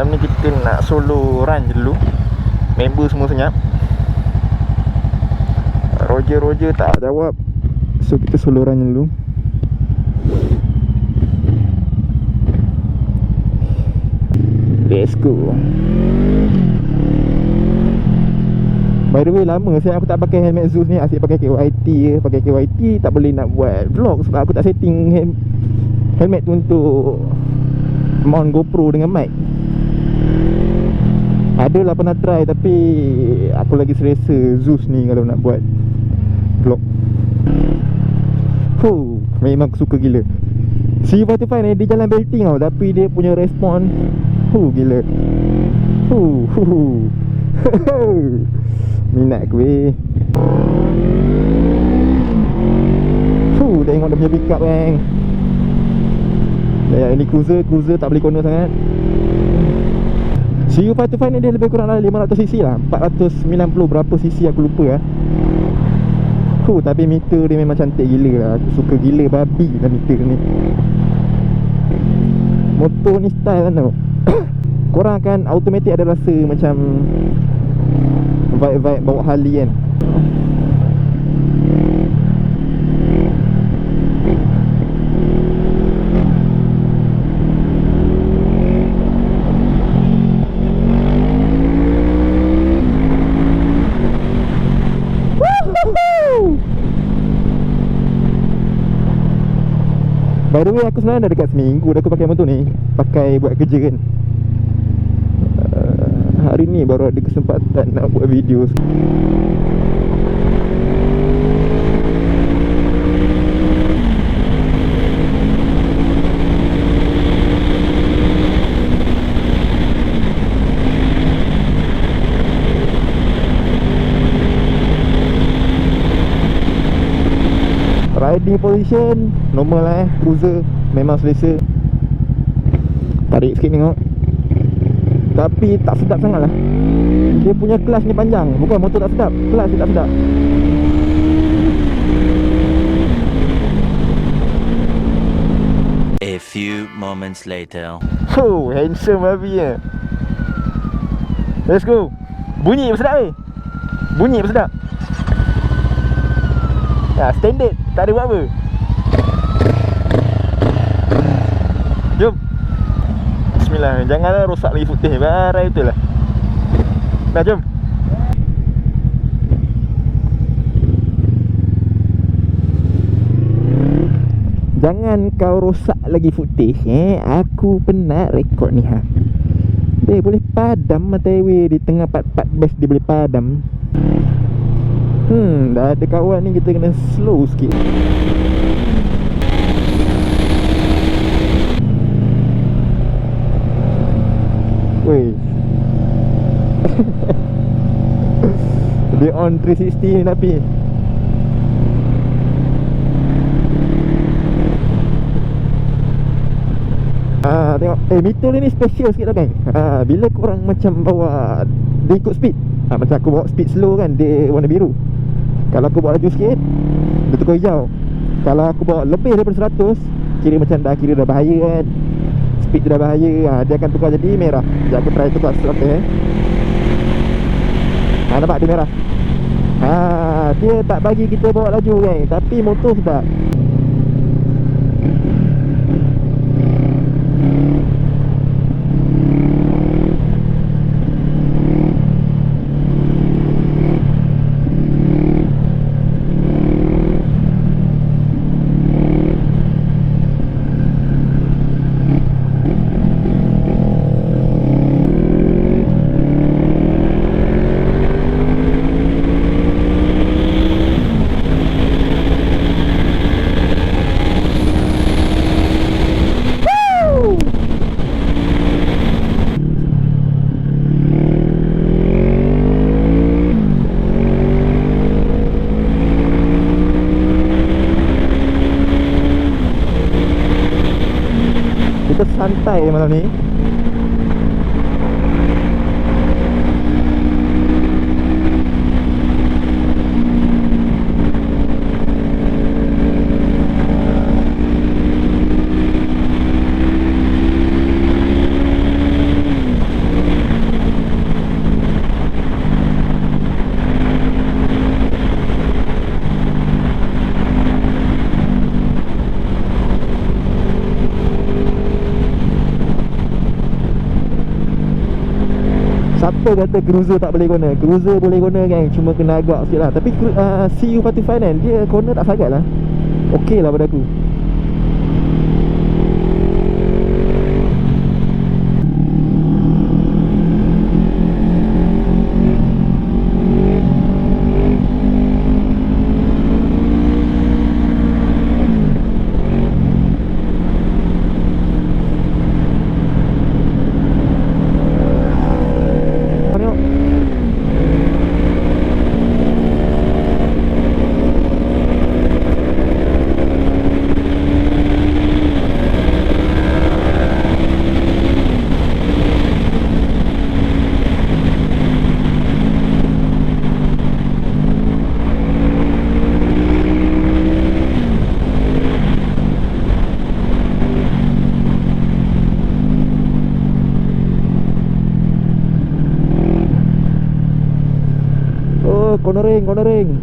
Malam ni kita nak solo run je dulu. Member semua senyap. Roger tak jawab. So kita solo run je dulu. Let's go. By the way, lama saya aku tak pakai helmet Zeus ni. Asyik pakai KYT je. Pakai KYT tak boleh nak buat vlog sebab aku tak setting helmet tu untuk mount GoPro dengan mic. Adalah pernah try tapi aku lagi selesa Zeus ni kalau nak buat vlog. Memang aku suka gila. C45 ni dia jalan belting tau, tapi dia punya respon gila. Minat aku tengok dia punya pick up kan. Ini cruiser tak boleh corner sangat. CU525 ni dia lebih kurang dalam 500cc lah. 490 berapa cc aku lupa lah. Tapi meter dia memang cantik gila lah. Aku suka gila babi lah meter ni. Motor ni style kan tau. Korang kan automatic ada rasa macam vibe bawa Harley kan. By the way, aku sebenarnya dah dekat seminggu dah aku pakai motor ni. Pakai buat kerja kan. Hari ni baru ada kesempatan nak buat video. Riding position normal lah cruiser memang selesa. Tarik sikit tengok. Tapi tak sedap sangat lah. Dia punya clutch ni panjang. Bukan motor tak sedap, clutch dia tak sedap. A few moments later. Handsome babi ya. Let's go. Bunyi bersedap Bunyi bersedap. Standard, tak ada buat apa. Jom. Bismillah. Janganlah rosak lagi footage. Barai betul lah. Dah jom. Jangan kau rosak lagi footage Aku penat rekod ni Dia boleh padam matahari di tengah part-part best dia boleh padam. Dah ada kawan ni kita kena slow sikit. Weh. Dia on 360 ni tapi tengok. Meter ni special sikit lah kan. Bila korang macam bawa, dia ikut speed. Macam aku bawa speed slow kan, dia warna biru. Kalau aku bawa laju sikit, dia tukar hijau. Kalau aku bawa lebih daripada 100, kira macam dah bahaya kan. Speed dah bahaya, dia akan tukar jadi merah. Sekejap aku try tukar 100 nampak dia merah. Dia tak bagi kita bawa laju kan. Tapi motor sedap. Kita santai malam ni. Siapa kata cruiser tak boleh guna? Cruiser boleh guna kan, cuma kena agak sikit lah. Tapi CU45 kan, dia corner tak sangat lah, okey lah pada aku. Cornering